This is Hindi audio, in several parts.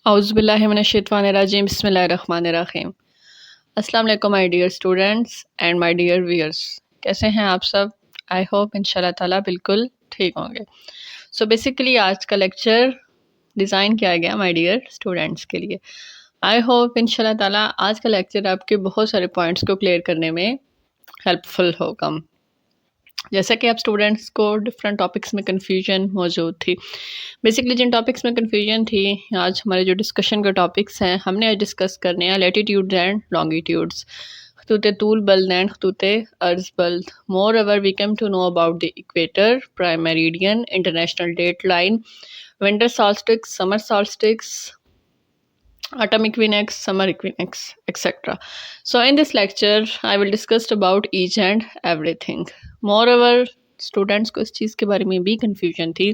औज़ुबिल्लाहिमिनश्शैतानिर्रजीम बिस्मिल्लाहिर्रहमानिर्रहीम। अस्सलाम वालेकुम my dear students and my dear viewers. कैसे हैं आप सब? आई होप इंशाल्लाह ताला बिल्कुल ठीक होंगे। सो बेसिकली आज का लेक्चर डिज़ाइन किया गया माय डियर स्टूडेंट्स के लिए। आई होप इंशाल्लाह ताला आज का लेक्चर आपके बहुत सारे पॉइंट्स को क्लियर करने में हेल्पफुल होगा। जैसा कि आप स्टूडेंट्स को डिफरेंट टॉपिक्स में कन्फ्यूजन मौजूद थी, बेसिकली जिन टॉपिक्स में कन्फ्यूजन थी, आज हमारे जो डिस्कशन के टॉपिक्स हैं हमने आज डिस्कस करने हैं लैटिट्यूड्स एंड लॉन्गिट्यूड्स, खतूत तूल बल्द एंड खतूत अर्ज बल्द। Moreover we come to know about the equator, prime meridian, international date line, winter solstices, summer solstices, autumn equinox, summer equinox, etc. So in this lecture I will discuss about each and everything. Moreover students को इस चीज़ के बारे में भी कंफ्यूजन थी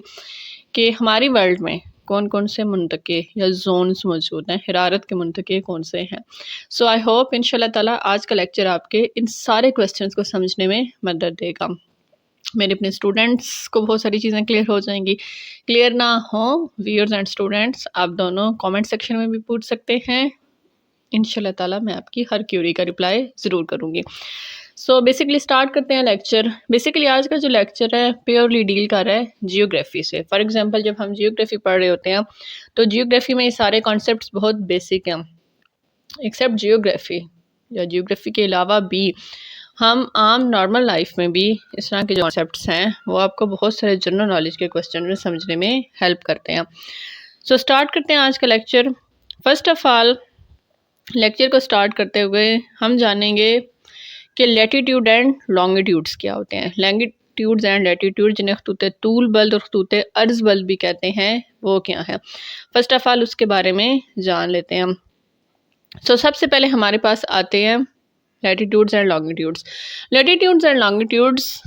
कि हमारी वर्ल्ड में कौन कौन से मुंतके या जोन्स मौजूद हैं, हिरारत के मुंतके कौन से हैं। सो आई होप इंशाल्लाह ताला आज का लेक्चर आपके इन सारे क्वेश्चंस को समझने में मदद देगा। मेरे अपने स्टूडेंट्स को बहुत सारी चीज़ें क्लियर हो जाएंगी। क्लियर ना हो व्यूअर्स एंड स्टूडेंट्स, आप दोनों कमेंट सेक्शन में भी पूछ सकते हैं। इंशाल्लाह ताला मैं आपकी हर क्यूरी का रिप्लाई ज़रूर करूँगी। सो बेसिकली स्टार्ट करते हैं लेक्चर। बेसिकली आज का जो लेक्चर है प्योरली डील कर रहा है जियोग्राफी से। फॉर एग्जांपल जब हम जियोग्राफी पढ़ रहे होते हैं तो जियोग्राफी में ये सारे कॉन्सेप्ट्स बहुत बेसिक हैं। एक्सेप्ट जियोग्राफी या जियोग्राफी के अलावा भी हम आम नॉर्मल लाइफ में भी इस तरह के जो कॉन्सेप्ट्स हैं वो आपको बहुत सारे जनरल नॉलेज के क्वेश्चन में समझने में हेल्प करते हैं। सो स्टार्ट करते हैं आज का lecture. First of all lecture को स्टार्ट करते हुए हम जानेंगे कि लैटिट्यूड एंड लॉन्गिट्यूड्स क्या होते हैं। लैटिट्यूड्स एंड लैटिट्यूड जिन्हें खतूत तूल बल्द और खतूत अर्ज बल्द भी कहते हैं वो क्या है। फर्स्ट ऑफ ऑल उसके बारे में जान लेते हैं। सो सबसे पहले हमारे पास आते हैं latitudes and longitudes. Latitudes and longitudes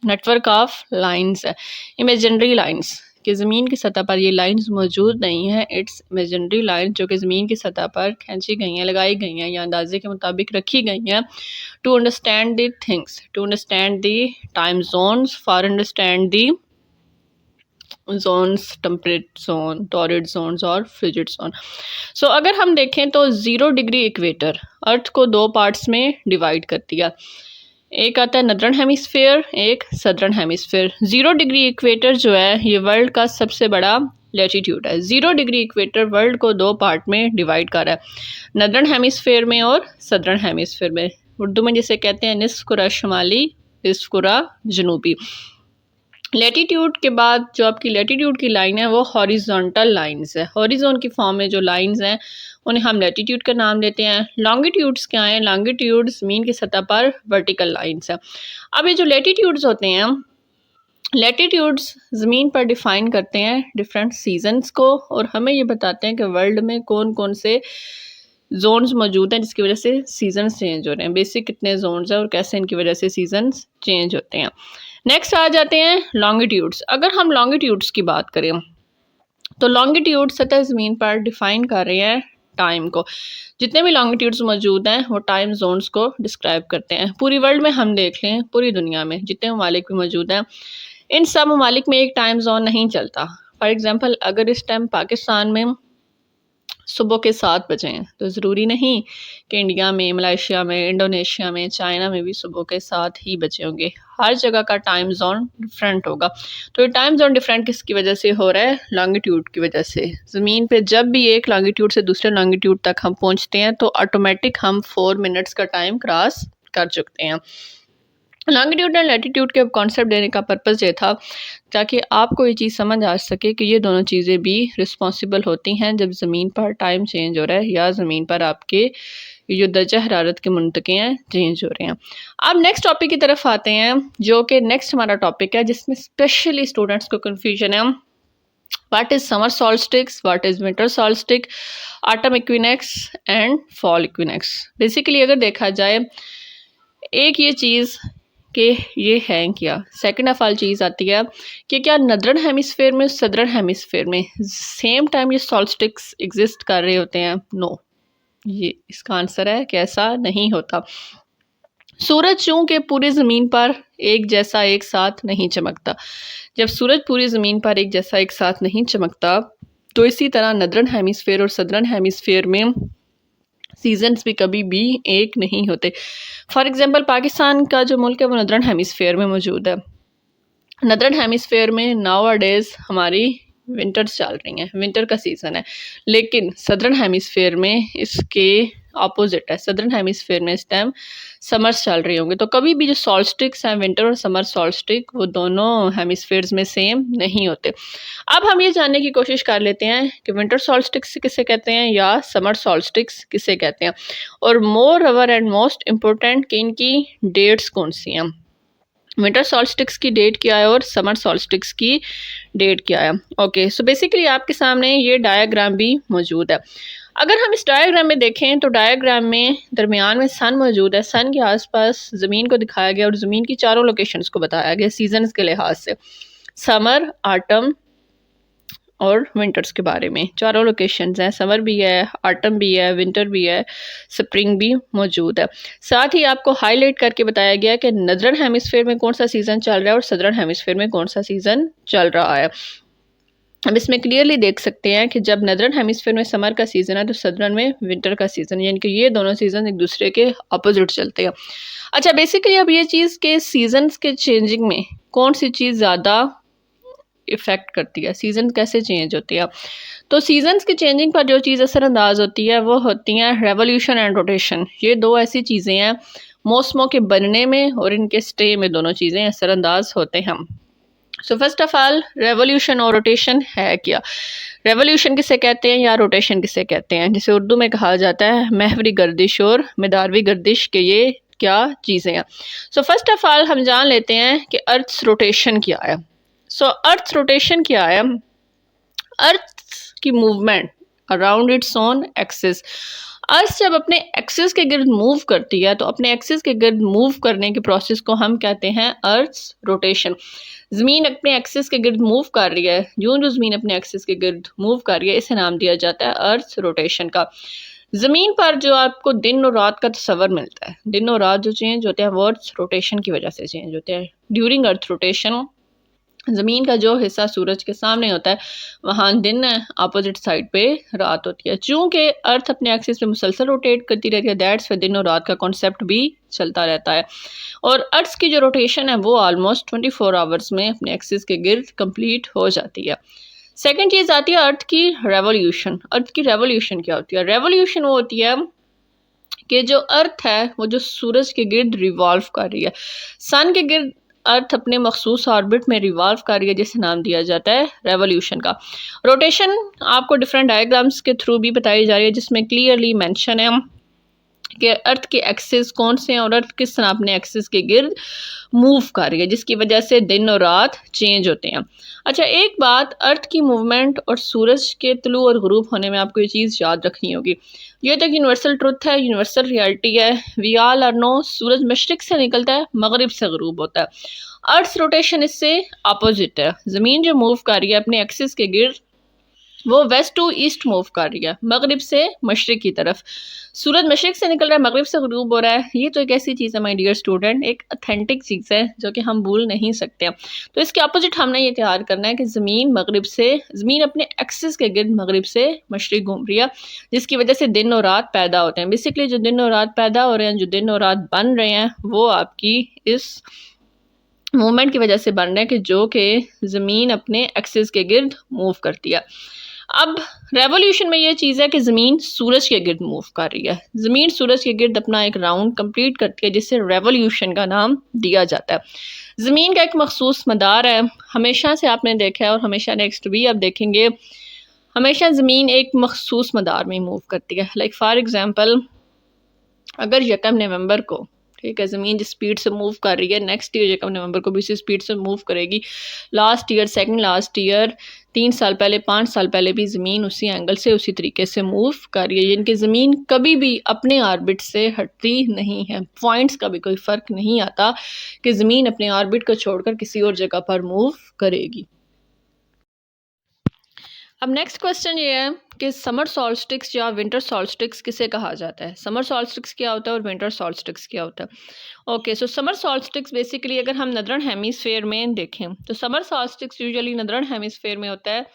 network of lines है, इमेजिनरी लाइंस कि ज़मीन की सतह पर ये लाइंस मौजूद नहीं है। इट्स इमेजिनरी लाइंस जो कि ज़मीन की सतह पर खींची गई हैं, लगाई गई हैं या अंदाजे के मुताबिक रखी गई हैं to understand the things, to understand the time zones, for understand the zones, temperate zone, torrid zones और फ्रिजिड जोन। सो अगर हम देखें तो 0 डिग्री इक्वेटर अर्थ को 2 पार्ट्स में डिवाइड कर दिया। एक आता है नदर्न हेमिस्फेयर, एक सदर्न हेमिस्फेयर। 0 डिग्री इक्वेटर जो है ये वर्ल्ड का सबसे बड़ा लैटिट्यूड है। 0 डिग्री इक्वेटर वर्ल्ड को 2 पार्ट में डिवाइड कर रहा है, नदर्न हेमिस्फेयर में और सदर्न हेमिस्फेयर में। उर्दू में जिसे कहते हैं निस्फ कुरा शुमाली, निस्फ कुरा जनूबी। लैटिट्यूड के बाद जो आपकी लैटिट्यूड की लाइन है वो हॉरिजॉन्टल लाइंस है। हॉरिजॉन की फॉर्म में जो लाइंस हैं उन्हें हम लैटिट्यूड का नाम देते हैं। लॉन्गिट्यूड्स क्या हैं? लॉन्गिट्यूड्स ज़मीन की सतह पर वर्टिकल लाइंस है। अब ये जो लैटिट्यूड्स होते हैं, लैटिट्यूड्स ज़मीन पर डिफ़ाइन करते हैं डिफरेंट सीजन्स को और हमें ये बताते हैं कि वर्ल्ड में कौन कौन से जोन्स मौजूद हैं जिसकी वजह से सीजन्स चेंज हो रहे हैं। बेसिक कितने जोन्स हैं और कैसे इनकी वजह से सीजन्स चेंज होते हैं। नेक्स्ट आ जाते हैं लॉन्गिट्यूड्स। अगर हम लॉन्गिट्यूड्स की बात करें तो लॉन्गिट्यूड सतह ज़मीन पर डिफ़ाइन कर रहे हैं टाइम को। जितने भी लॉन्गिट्यूड्स मौजूद हैं वो टाइम जोन्स को डिस्क्राइब करते हैं। पूरी वर्ल्ड में हम देख लें, पूरी दुनिया में जितने ममालिक भी मौजूद हैं, इन सब ममालिक में एक टाइम जोन नहीं चलता। फॉर एग्ज़ाम्पल अगर इस टाइम पाकिस्तान में सुबह के 7 बजे हैं तो ज़रूरी नहीं कि इंडिया में, मलेशिया में, इंडोनेशिया में, चाइना में भी सुबह के 7 ही बजे होंगे। हर जगह का टाइम जोन डिफरेंट होगा। तो ये टाइम जोन डिफरेंट किसकी वजह से हो रहा है? लॉन्गिट्यूड की वजह से। ज़मीन पे जब भी एक लॉन्गिट्यूड से दूसरे लॉन्गिट्यूड तक हम पहुँचते हैं तो ऑटोमेटिक हम 4 मिनट्स का टाइम क्रॉस कर चुकते हैं। लॉन्गिट्यूड एंड लैटिट्यूड के कॉन्सेप्ट देने का पर्पज़ ये था ताकि आपको ये चीज़ समझ आ सके कि ये दोनों चीज़ें भी रिस्पॉन्सिबल होती हैं जब ज़मीन पर टाइम चेंज हो रहा है या ज़मीन पर आपके जो दर्जा हरारत के मुंतके हैं चेंज हो रहे हैं। अब नेक्स्ट टॉपिक की तरफ आते हैं जो कि नेक्स्ट हमारा टॉपिक है जिसमें स्पेशली स्टूडेंट्स को कन्फ्यूजन है। What is summer solstices, what is winter solstice, autumn equinox and fall equinox. Basically अगर देखा जाए एक ये चीज़ कि ये है क्या। सेकंड ऑफ ऑल चीज़ आती है कि क्या नदर्न हेमिस्फेयर में, सदर्न हेमिस्फेयर में सेम टाइम ये सॉल्स्टिक्स एग्जिस्ट कर रहे होते हैं? नो, ये इसका आंसर है कि ऐसा नहीं होता। सूरज चूँकि पूरी ज़मीन पर एक जैसा एक साथ नहीं चमकता। जब सूरज पूरी ज़मीन पर एक जैसा एक साथ नहीं चमकता तो इसी तरह नदरन हेमिस्फेयर और सदरन हेमिस्फेयर में सीजन्स भी कभी भी एक नहीं होते। फॉर एग्जांपल पाकिस्तान का जो मुल्क है वो नदरन हेमिस्फेयर में मौजूद है। नदरन हेमिस्फेयर में नाउ डेज हमारी विंटर्स चल रही हैं, विंटर का सीज़न है, लेकिन सदरन हेमिस्फेयर में इसके अपोजिट है। सदरन हेमिस्फेयर में इस टाइम समर्स चल रही होंगे। तो कभी भी जो सॉल्स्टिक्स हैं, विंटर और समर सॉल्स्टिक, वो दोनों हेमिस्फेयर्स में सेम नहीं होते। अब हम ये जानने की कोशिश कर लेते हैं कि विंटर सॉल्स्टिक्स किसे कहते हैं या समर सॉल्स्टिक्स किसे कहते हैं, और more over and most important कि इनकी डेट्स कौन सी हैं। विंटर सॉल्स्टिक्स की डेट क्या है और समर सॉल्स्टिक्स की डेट क्या है। ओके, सो बेसिकली आपके सामने ये डायग्राम भी मौजूद है। अगर हम इस डायग्राम में देखें तो डायग्राम में दरमियान में सन मौजूद है। सन के आसपास ज़मीन को दिखाया गया और ज़मीन की चारों लोकेशंस को बताया गया सीजन्स के लिहाज से, समर, ऑटम और विंटर्स के बारे में। चारों लोकेशंस हैं, समर भी है, ऑटम भी है, विंटर भी है, स्प्रिंग भी मौजूद है। साथ ही आपको हाईलाइट करके बताया गया कि नदरन हेमिस्फेयर में कौन सा सीज़न चल रहा है और सदरन हेमिस्फेयर में कौन सा सीज़न चल रहा है। अब इसमें क्लियरली देख सकते हैं कि जब नदरन हेमिस्फेयर में समर का सीज़न है तो सदरन में विंटर का सीज़न, यानी कि ये दोनों सीज़न एक दूसरे के अपोजिट चलते हैं। अच्छा, बेसिकली अब ये चीज़ के सीजन्स के चेंजिंग में कौन सी चीज़ ज़्यादा इफ़ेक्ट करती है, सीज़न कैसे चेंज होती है। तो सीजन्स की चेंजिंग पर जो चीज़ असरअंदाज होती है वो होती हैं रेवोल्यूशन एंड रोटेशन। ये दो ऐसी चीज़ें हैं, मौसमों के बनने में और इनके स्टे में दोनों चीज़ें असरअंदाज होते हैं। So first of all, revolution और रोटेशन है क्या। रेवोल्यूशन किसे कहते हैं या रोटेशन किसे कहते हैं, जिसे उर्दू में कहा जाता है महवरी गर्दिश और मदारवी गर्दिश के ये क्या चीज़ें हैं। सो फर्स्ट ऑफ ऑल हम जान लेते हैं कि अर्थ रोटेशन क्या है। सो अर्थ रोटेशन क्या है। अर्थ की movement around its own axis. Earth जब अपने एक्सिस के गिर्द मूव करती है तो अपने एक्सिस के गिर्द मूव करने के प्रोसेस को हम कहते हैं अर्थ रोटेशन। ज़मीन अपने एक्सिस के गिर्द मूव कर रही है, जो ज़मीन अपने एक्सिस के गिर्द मूव कर रही है इसे नाम दिया जाता है अर्थ रोटेशन का। ज़मीन पर जो आपको दिन और रात का तस्वर मिलता है, दिन और रात जो चेंज होते हैं वो अर्थ रोटेशन की वजह से चेंज होते हैं। ड्यूरिंग अर्थ रोटेशन ज़मीन का जो हिस्सा सूरज के सामने होता है वहाँ दिन है, अपोजिट साइड पे रात होती है। चूँकि अर्थ अपने एक्सिस पे मुसलसल रोटेट करती रहती है, दैट्स पे दिन और रात का कॉन्सेप्ट भी चलता रहता है। और अर्थ की जो रोटेशन है वो ऑलमोस्ट 24 आवर्स में अपने एक्सिस के गिर्द कंप्लीट हो जाती है। सेकेंड चीज़ आती है अर्थ की रेवोल्यूशन। अर्थ की रेवोल्यूशन क्या होती है। रेवोल्यूशन वो होती है कि जो अर्थ है वो जो सूरज के गिर्द रिवॉल्व कर रही है, सन के गिर्द अर्थ अपने मखसूस ऑर्बिट में रिवॉल्व कर रही है, जिसे नाम दिया जाता है रेवोल्यूशन का। रोटेशन आपको डिफरेंट डायग्राम्स के थ्रू भी बताई जा रही है, जिसमें क्लियरली मेंशन है कि अर्थ के एक्सिस कौन से हैं और अर्थ किस तरह अपने एक्सिस के गिर्द मूव कर रही है, जिसकी वजह से दिन और रात चेंज होते हैं। अच्छा, एक बात, अर्थ की मूवमेंट और सूरज के तुलू और गुरूब होने में आपको ये चीज़ याद रखनी होगी। ये तो यूनिवर्सल ट्रुथ है, यूनिवर्सल रियलिटी है। वी ऑल आर नो, सूरज मशरिक से निकलता है, मगरिब से गुरूब होता है। अर्थ रोटेशन इससे अपोजिट है। ज़मीन जो मूव कर रही है अपने एक्सिस के गिर्द वो वेस्ट टू ईस्ट मूव कर रही है, मगरिब से मशरिक की तरफ। सूरज मशरिक से निकल रहा है, मगरिब से गुरूब हो रहा है। ये तो एक ऐसी चीज़ है माय डियर स्टूडेंट, एक ऑथेंटिक चीज़ है जो कि हम भूल नहीं सकते। तो इसके अपोजिट हमने ये तैयार करना है कि ज़मीन अपने एक्सिस के गिर्द मगरिब से मशरिक घूम रही है, जिसकी वजह से दिन और रात पैदा होते हैं। बेसिकली जो दिन और रात पैदा हो रहे हैं, जो दिन और रात बन रहे हैं, वो आपकी इस मूवमेंट की वजह से बन रहे हैं कि जो कि ज़मीन अपने एक्सिस के गिर्द मूव करती है। अब रेवोल्यूशन में ये चीज़ है कि ज़मीन सूरज के गिर्द मूव कर रही है। ज़मीन सूरज के गिर्द अपना एक राउंड कंप्लीट करती है, जिससे रेवोल्यूशन का नाम दिया जाता है। ज़मीन का एक मखसूस मदार है, हमेशा से आपने देखा है और हमेशा नेक्स्ट भी आप देखेंगे, हमेशा ज़मीन एक मखसूस मदार में मूव करती है। लाइक फॉर एग्ज़ाम्पल, अगर 1 नवंबर को, ठीक है, ज़मीन जिस स्पीड से मूव कर रही है, नेक्स्ट ईयर 1 नवंबर को भी उसी स्पीड से मूव करेगी। Last year, second last year, 3 साल पहले, 5 साल पहले भी ज़मीन उसी एंगल से, उसी तरीके से मूव कर रही है। यानी कि ज़मीन कभी भी अपने ऑर्बिट से हटती नहीं है। पॉइंट्स का भी कोई फ़र्क नहीं आता कि ज़मीन अपने ऑर्बिट को छोड़कर किसी और जगह पर मूव करेगी। अब नेक्स्ट क्वेश्चन ये है कि समर सॉल्स्टिक्स या विंटर सॉल्स्टिक्स किसे कहा जाता है। समर सॉल्स्टिक्स क्या होता है और विंटर सॉल्स्टिक्स क्या होता है। ओके, सो समर सॉल्स्टिक्स बेसिकली अगर हम नदरन हेमिस्फेयर में देखें तो समर सॉल्स्टिक्स यूजुअली नदरन हेमिस्फेयर में होता है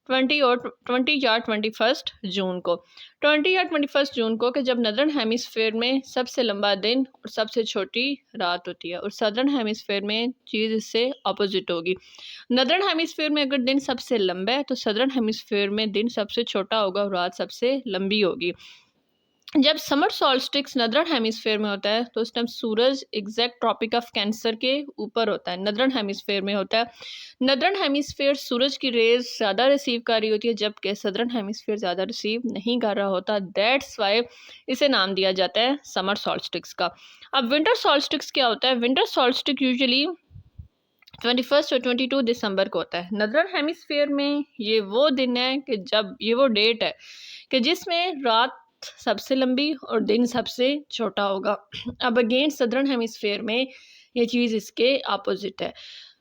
20 या 21 जून को, 20 या 21 जून को, कि जब नदर्न हेमिस्फेयर में सबसे लंबा दिन और सबसे छोटी रात होती है, और सदर्न हेमिस्फेयर में चीज़ इससे अपोजिट होगी। नदर्न हेमिस्फेयर में अगर दिन सबसे लंबा है तो सदर्न हेमिस्फेयर में दिन सबसे छोटा होगा और रात सबसे लंबी होगी। जब समर सॉल्स्टिक्स नदर्न हेमिस्फेयर में होता है तो उस टाइम सूरज एग्जैक्ट ट्रॉपिक ऑफ कैंसर के ऊपर होता है, नदर्न हेमिस्फेयर में होता है। नदर्न हेमिस्फेयर सूरज की रेज ज़्यादा रिसीव कर रही होती है, जबकि सदर्न हेमिस्फेयर ज़्यादा रिसीव नहीं कर रहा होता। दैट्स वाई इसे नाम दिया जाता है समर सॉल्स्टिक्स का। अब विंटर सॉल्स्टिक्स क्या होता है? विंटर सॉल्स्टिक यूजुअली 21 और 22 दिसंबर को होता है। नदर्न हेमिस्फेयर में ये वो दिन है कि जब ये वो डेट है कि जिसमें रात सबसे लंबी और दिन सबसे छोटा होगा। अब अगेन सदर्न हेमिस्फेयर में ये चीज़ इसके अपोजिट है।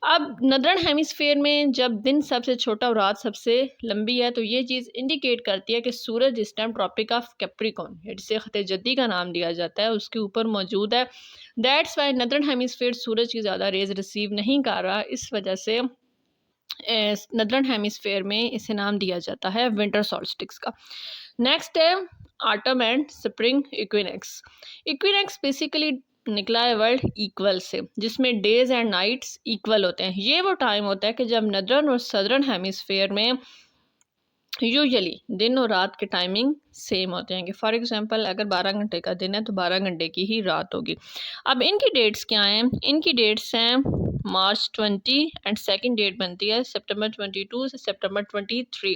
अब नदर्न हेमिस्फेयर में जब दिन सबसे छोटा और रात सबसे लंबी है तो ये चीज़ इंडिकेट करती है कि सूरज इस टाइम ट्रॉपिक ऑफ कैप्रिकॉर्न, जिसे खत जद्दी का नाम दिया जाता है, उसके ऊपर मौजूद है। दैट्स वाई नदर्न हेमिस्फेयर सूरज की ज़्यादा रेज रिसीव नहीं कर रहा, इस वजह से नदर्न हेमिस्फेयर में इसे नाम दिया जाता है विंटर सॉल्स्टिक्स का। नेक्स्ट है ऑटम एंड स्प्रिंग इक्विनेक्स। इक्विनेक्स बेसिकली निकला है वर्ड इक्वल से, जिसमें डेज एंड नाइट्स इक्वल होते हैं। ये वो टाइम होता है कि जब नदर्न और सदर्न हेमिस्फेयर में यूजुअली दिन और रात के टाइमिंग सेम होते हैं। कि फॉर एग्जांपल अगर 12 घंटे का दिन है तो 12 घंटे की ही रात होगी। अब इनकी डेट्स क्या हैं? इनकी डेट्स हैं मार्च 20 एंड सेकंड डेट बनती है सितंबर 22 से सितंबर 23।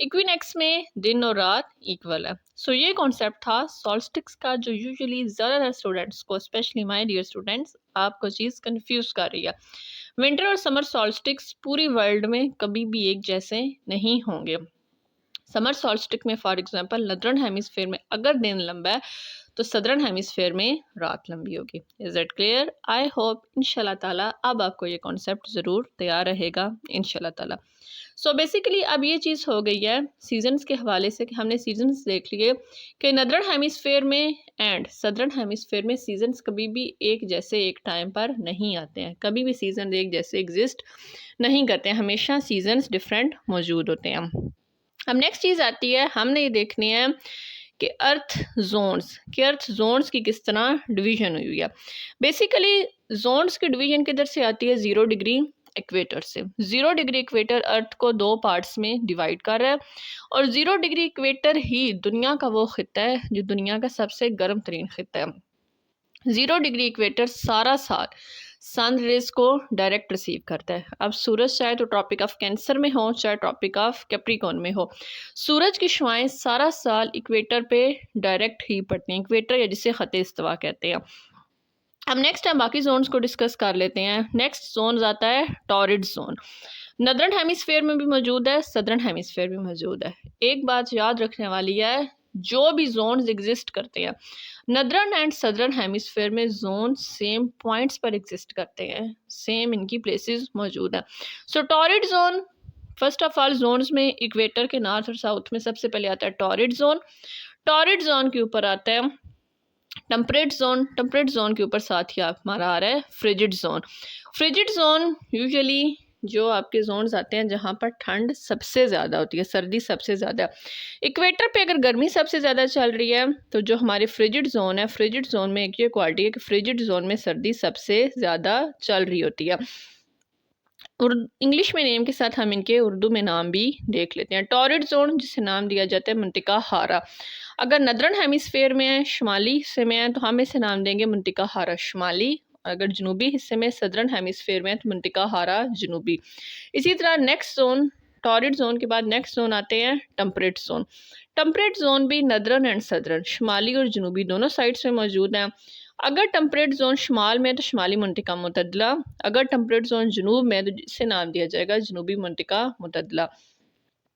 इक्विनेक्स में दिन और रात इक्वल है। सो ये कॉन्सेप्ट था सॉल्स्टिक्स का, जो यूजुअली ज़्यादातर स्टूडेंट्स को, स्पेशली माय डियर स्टूडेंट्स, आपको चीज़ कंफ्यूज कर रही है। विंटर और समर सॉल्स्टिक्स पूरी वर्ल्ड में कभी भी एक जैसे नहीं होंगे। समर सॉल्स्टिक में फॉर एग्जांपल नदर्न हेमिस्फेयर में अगर दिन लंबा है तो सदर्न हेमिस्फेयर में रात लंबी होगी। Is it clear? I hope इंशाल्लाह ताला अब आपको ये कॉन्सेप्ट ज़रूर तैयार रहेगा इंशाल्लाह ताला। सो बेसिकली अब ये चीज़ हो गई है सीजन्स के हवाले से कि हमने सीजन्स देख लिए कि नदर्न हेमिस्फेयर में एंड सदर्न हेमिस्फेयर में सीजन्स कभी भी एक जैसे एक टाइम पर नहीं आते हैं, कभी भी सीजन एक जैसे एग्जिस्ट नहीं करते हैं, हमेशा सीजन्स डिफरेंट मौजूद होते हैं। अब नेक्स्ट चीज़ आती है, हमने ये देखनी है कि अर्थ जोन्स की किस तरह डिवीजन हुई है। बेसिकली जोन्स की डिवीजन किधर से आती है? 0 डिग्री इक्वेटर से। 0 डिग्री इक्वेटर अर्थ को 2 पार्ट्स में डिवाइड कर रहा है, और 0 डिग्री इक्वेटर ही दुनिया का वो खित्ता है जो दुनिया का सबसे गर्म तरीन खित्ता है। 0 डिग्री इक्वेटर सारा साल सन रेज को डायरेक्ट रिसीव करता है। अब सूरज चाहे तो ट्रॉपिक ऑफ कैंसर में हो चाहे ट्रॉपिक ऑफ कैप्रिकॉर्न में हो, सूरज की शुआएं सारा साल इक्वेटर पे डायरेक्ट ही पड़ती हैं, इक्वेटर या जिसे ख़त इस्तिवा कहते हैं। अब नेक्स्ट हम बाकी जोन्स को डिस्कस कर लेते हैं। नेक्स्ट जोन आता है टॉरिड जोन। नदर्न हेमिस्फेयर में भी मौजूद है, सदर्न हेमिस्फेयर में मौजूद है। एक बात याद रखने वाली है, जो भी जोन्स एग्जिस्ट करते हैं नदर्न एंड सदर्न हेमिस्फेयर में जोन सेम पॉइंट्स पर एग्जिस्ट करते हैं, सेम इनकी प्लेसेस मौजूद है। So torrid zone, first of all zones में इक्वेटर के नॉर्थ और साउथ में सबसे पहले आता है टॉरिड जोन। टॉरिड जोन के ऊपर आता है टेम्परेट जोन। टेम्परेट जोन के ऊपर साथ ही हमारा आ रहा है frigid zone. Frigid zone usually जो आपके जोन्स आते हैं जहाँ पर ठंड सबसे ज़्यादा होती है, सर्दी सबसे ज़्यादा। इक्वेटर पे अगर गर्मी सबसे ज़्यादा चल रही है तो जो हमारे फ्रिजिड जोन है, फ्रिजिड जोन में एक ये क्वालिटी है कि फ्रिजिड जोन में सर्दी सबसे ज़्यादा चल रही होती है। और इंग्लिश में नेम के साथ हम इनके उर्दू में नाम भी देख लेते हैं। टॉरिड जोन, जिसे नाम दिया जाता है मंतिका हारा। अगर नदर्न हेमिस्फेयर में है, शुमाली हिस्से में है, तो हम इसे नाम देंगे मंतिका हारा शुमाली। अगर जनूबी हिस्से में सदर्न हेमिस्फेयर में है तो मंतिका हारा जनूबी। इसी तरह नेक्स्ट जोन, टॉरिड जोन के बाद नेक्स्ट जोन आते हैं टेम्परेट जोन। टेम्परेट जोन भी नदर्न एंड सदर्न, शुमाली और जनूबी दोनों साइड्स में मौजूद हैं। अगर टेम्परेट जोन शुमाल में है तो शुमाली मंतिका मुतदला, अगर टेम्परेट जोन जनूब में है तो जिसे नाम दिया जाएगा जनूबी मंतिका मुतदला।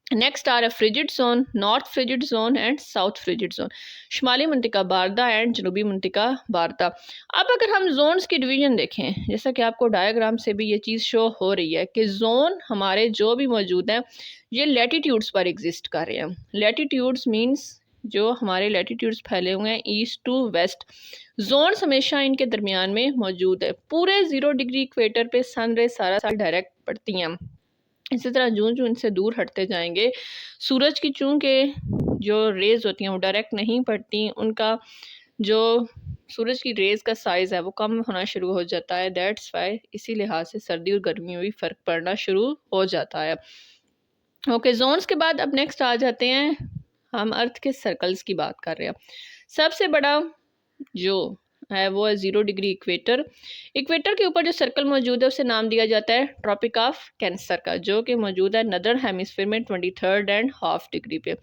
नेक्स्ट आ रहा है frigid zone, north frigid zone and south frigid zone, शुमाली मंतिका बारदा एंड जनूबी मंतिका बारदा। अब अगर हम जोन्स की डिवीजन देखें, जैसा कि आपको डायग्राम से भी ये चीज़ शो हो रही है कि जोन हमारे जो भी मौजूद हैं ये लैटिट्यूड्स पर एग्जिस्ट कर रहे हैं। लैटिट्यूड्स मीन्स जो हमारे लैटिट्यूड्स फैले हुए हैं ईस्ट टू वेस्ट। जोन्स हमेशा इनके दरमियान में मौजूद है। पूरे 0 डिग्री इक्वेटर पे सन रे सारा साल डायरेक्ट पड़ती हैं। इसी तरह जूं इनसे दूर हटते जाएंगे, सूरज की चूंकि जो रेज़ होती हैं वो डायरेक्ट नहीं पड़ती, उनका जो सूरज की रेज़ का साइज़ है वो कम होना शुरू हो जाता है। दैट्स वाई इसी लिहाज से सर्दी और गर्मी में भी फ़र्क पड़ना शुरू हो जाता है। ओके, जोन्स के बाद अब नेक्स्ट आ जाते हैं, हम अर्थ के सर्कल्स की बात कर रहे हैं। सबसे बड़ा जो है वो है 0 डिग्री इक्वेटर। इक्वेटर के ऊपर जो सर्कल मौजूद है उसे नाम दिया जाता है ट्रॉपिक ऑफ कैंसर का, जो कि मौजूद है नदर्न हेमिस्फीयर में 23.5 डिग्री पे।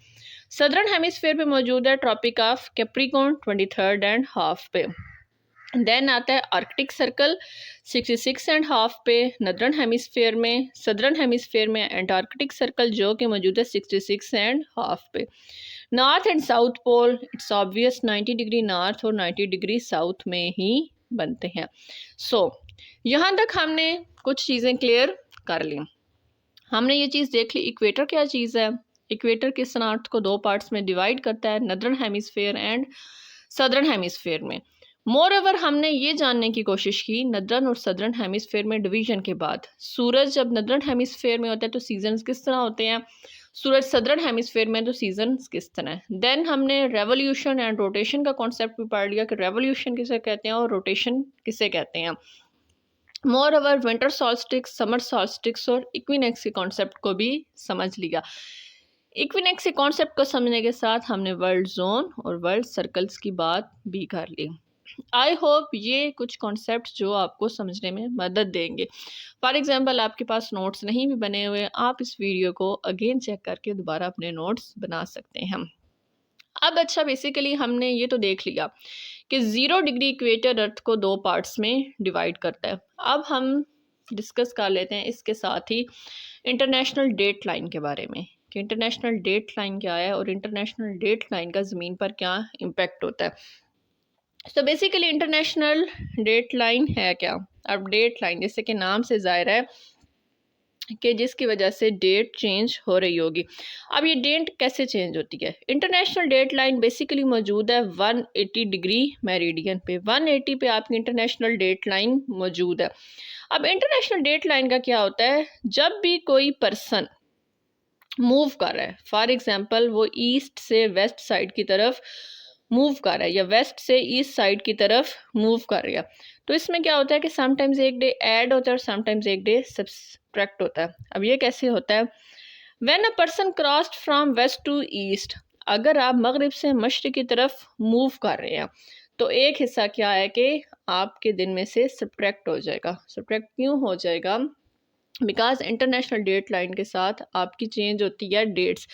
सदर्न हेमिस्फीयर पे मौजूद है ट्रॉपिक ऑफ कैप्रिकॉर्न 23.5 पे। देन आता है आर्कटिक सर्कल 66.5 पे नदर्न हेमिस्फीयर में। सदर्न हेमिस्फीयर में एंटार्कटिक सर्कल जो कि मौजूद है 66.5 पे। North and south pole it's obvious 90 degree north और 90 डिग्री साउथ में ही बनते हैं। सो यहाँ तक हमने कुछ चीज़ें क्लियर कर ली। हमने ये चीज़ देख ली इक्वेटर क्या चीज़ है, इक्वेटर किस अर्थ को दो पार्ट्स में डिवाइड करता है, northern hemisphere and southern hemisphere में। मोर ओवर हमने ये जानने की कोशिश की नदर्न और सदर्न हेमिस्फीयर में डिवीजन के बाद सूरज जब नदर्न हेमिस्फीयर में होता है तो सीजन्स किस तरह होते हैं, सूरज सदर्न हेमिस्फीयर में तो सीजन्स किस तरह है। देन हमने रेवोल्यूशन एंड रोटेशन का कॉन्सेप्ट भी पढ़ लिया कि रेवोल्यूशन किसे कहते हैं और रोटेशन किसे कहते हैं। More over winter solstices, summer सॉल्स्टिक्स और इक्विनेक्स के कॉन्सेप्ट को भी समझ लिया। इक्विनेक्स के कॉन्सेप्ट को समझने के साथ हमने वर्ल्ड जोन और वर्ल्ड सर्कल्स की बात भी कर ली। आई होप ये कुछ कॉन्सेप्ट जो आपको समझने में मदद देंगे। फॉर एग्जांपल आपके पास नोट्स नहीं भी बने हुए, आप इस वीडियो को अगेन चेक करके दोबारा अपने नोट्स बना सकते हैं। अब अच्छा, बेसिकली हमने ये तो देख लिया कि 0 डिग्री इक्वेटर अर्थ को दो पार्ट्स में डिवाइड करता है। अब हम डिस्कस कर लेते हैं इसके साथ ही इंटरनेशनल डेट लाइन के बारे में कि इंटरनेशनल डेट लाइन क्या है और इंटरनेशनल डेट लाइन का ज़मीन पर क्या इम्पेक्ट होता है। तो बेसिकली इंटरनेशनल डेट लाइन है क्या। अब डेट लाइन जैसे कि नाम से ज़ाहिर है कि जिसकी वजह से डेट चेंज हो रही होगी। अब ये डेट कैसे चेंज होती है, इंटरनेशनल डेट लाइन बेसिकली मौजूद है 180 डिग्री मेरिडियन पे। 180 पे आपकी इंटरनेशनल डेट लाइन मौजूद है। अब इंटरनेशनल डेट लाइन का क्या होता है, जब भी कोई पर्सन मूव कर रहा है, फॉर एग्जांपल वो ईस्ट से वेस्ट साइड की तरफ मूव कर रहा है या वेस्ट से ईस्ट साइड की तरफ मूव कर रहा है, तो इसमें क्या होता है कि समटाइम्स एक डे ऐड होता है और समटाइम्स एक डे सब्सट्रैक्ट होता है। अब ये कैसे होता है, when a person crossed from west to east, अगर आप मगरिब से मशरिक की तरफ मूव कर रहे हैं तो एक हिस्सा क्या है कि आपके दिन में से सब्ट्रैक्ट हो जाएगा। सब्ट्रैक्ट क्यों हो जाएगा, बिकॉज इंटरनेशनल डेट लाइन के साथ आपकी चेंज होती है डेट्स।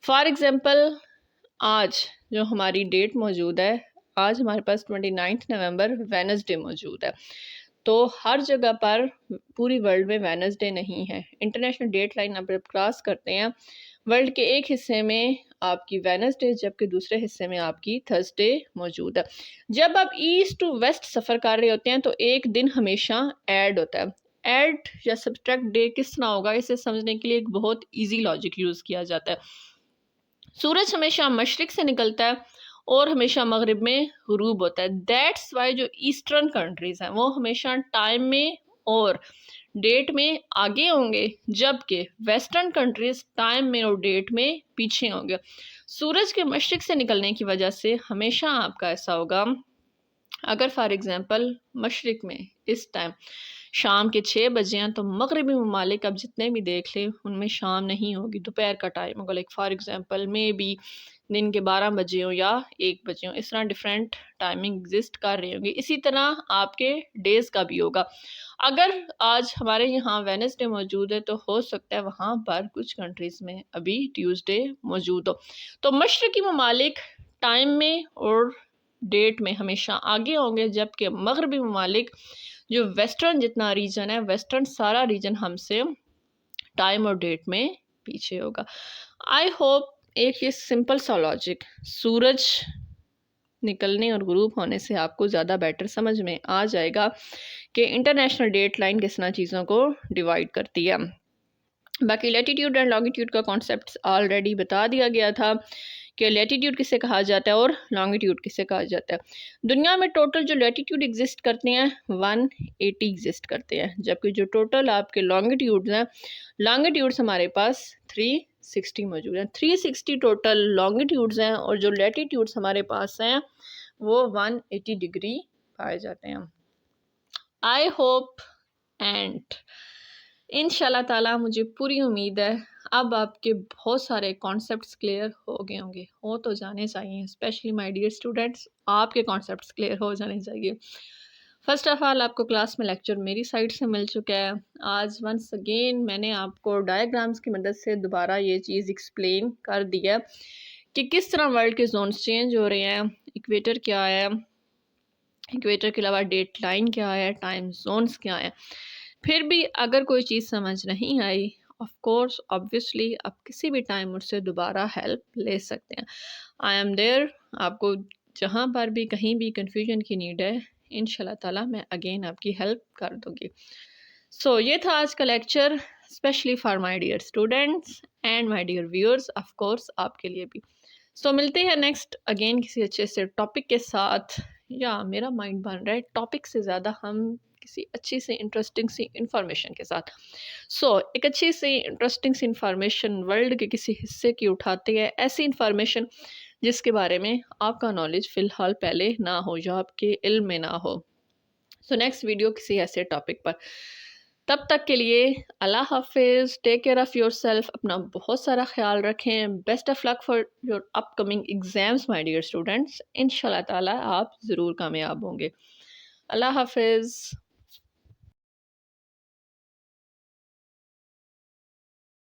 फॉर एग्जांपल आज जो हमारी डेट मौजूद है, आज हमारे पास 29 नवंबर वेडनेसडे मौजूद है, तो हर जगह पर पूरी वर्ल्ड में वेडनेसडे नहीं है। इंटरनेशनल डेट लाइन आप क्रॉस करते हैं, वर्ल्ड के एक हिस्से में आपकी वेडनेसडे जबकि दूसरे हिस्से में आपकी थर्सडे मौजूद है। जब आप ईस्ट टू वेस्ट सफ़र कर रहे होते हैं तो एक दिन हमेशा ऐड होता है। ऐड या सब्ट्रैक्ट डे किस तरह होगा, इसे समझने के लिए एक बहुत ईजी लॉजिक यूज़ किया जाता है। सूरज हमेशा मशरिक से निकलता है और हमेशा मगरिब में गुरूब होता है। दैट्स वाई जो ईस्टर्न कंट्रीज़ हैं वो हमेशा टाइम में और डेट में आगे होंगे, जबकि वेस्टर्न कंट्रीज टाइम में और डेट में पीछे होंगे। सूरज के मशरिक से निकलने की वजह से हमेशा आपका ऐसा होगा, अगर फॉर एग्जांपल मशरिक में इस टाइम शाम के 6 बजे हैं तो मगरबी ममालिक अब जितने भी देख लें उनमें शाम नहीं होगी, दोपहर का टाइम होगा। Like for example may be दिन के 12 बजे हो या 1 बजे हो, इस तरह डिफरेंट टाइमिंग एग्जिस्ट कर रही होंगी। इसी तरह आपके डेज़ का भी होगा। अगर आज हमारे यहाँ वेडनेसडे मौजूद है तो हो सकता है वहाँ पर कुछ कंट्रीज़ में अभी ट्यूसडे मौजूद हो। तो मशरकी ममालिक टाइम में और डेट में हमेशा आगे होंगे, जबकि मगरबी ममालिक जो वेस्टर्न जितना रीजन है, वेस्टर्न सारा रीजन हमसे टाइम और डेट में पीछे होगा। आई होप एक ये सिंपल सा लॉजिक सूरज निकलने और ग्रुप होने से आपको ज़्यादा बेटर समझ में आ जाएगा कि इंटरनेशनल डेट लाइन किस तरह चीज़ों को डिवाइड करती है। बाकी लैटिट्यूड एंड लॉन्गिट्यूड का कॉन्सेप्ट ऑलरेडी बता दिया गया था कि लैटीट्यूड किसे कहा जाता है और लॉन्गिट्यूड किसे कहा जाता है। दुनिया में टोटल जो लैटीट्यूड एग्जिस्ट करते हैं 180 एग्जिस्ट करते हैं, जबकि जो टोटल आपके लॉन्गिट्यूड्स हैं, लॉन्गिट्यूड्स हमारे पास 360 मौजूद हैं। 360 टोटल लॉन्गिट्यूड्स हैं और जो लैटीट्यूड्स हमारे पास हैं वो 180 डिग्री पाए जाते हैं। आई होप एंड इंशाल्लाह ताला मुझे पूरी उम्मीद है अब आपके बहुत सारे कॉन्सेप्ट्स क्लियर हो गए होंगे, हो तो जाने चाहिए। स्पेशली माय डियर स्टूडेंट्स, आपके कॉन्सेप्ट्स क्लियर हो जाने चाहिए। फर्स्ट ऑफ ऑल आपको क्लास में लेक्चर मेरी साइड से मिल चुका है। आज वंस अगेन मैंने आपको डायग्राम्स की मदद से दोबारा ये चीज़ एक्सप्लेन कर दिया कि किस तरह वर्ल्ड के जोन्स चेंज हो रहे हैं, इक्वेटर क्या है, इक्वेटर के अलावा डेट लाइन क्या है, टाइम जोन्स क्या है। फिर भी अगर कोई चीज़ समझ नहीं आई, ऑफ कोर्स ऑब्वियसली आप किसी भी टाइम मुझसे दोबारा हेल्प ले सकते हैं। I am there. आपको जहाँ पर भी कहीं भी कन्फ्यूजन की नीड है, इंशाल्लाह ताला मैं अगेन आपकी हेल्प कर दूँगी। सो ये था आज का lecture, specially for my dear students and my dear viewers, of course आपके लिए भी। सो मिलते हैं नेक्स्ट अगेन किसी अच्छे से टॉपिक के साथ। या मेरा माइंड बन रहा है टॉपिक से ज़्यादा हम किसी अच्छी सी इंटरेस्टिंग सी इंफॉर्मेशन के साथ। एक अच्छी सी इंटरेस्टिंग सी इंफॉर्मेशन वर्ल्ड के किसी हिस्से की उठाते हैं, ऐसी इंफॉर्मेशन जिसके बारे में आपका नॉलेज फ़िलहाल पहले ना हो या आपके इल्म में ना हो। नेक्स्ट वीडियो किसी ऐसे टॉपिक पर। तब तक के लिए अल्लाह हाफिज़, टेक केयर ऑफ़ योरसेल्फ, अपना बहुत सारा ख्याल रखें। Best of luck for your upcoming exams my dear students. इंशाल्लाह ताला आप ज़रूर कामयाब होंगे। अल्लाह हाफिज़।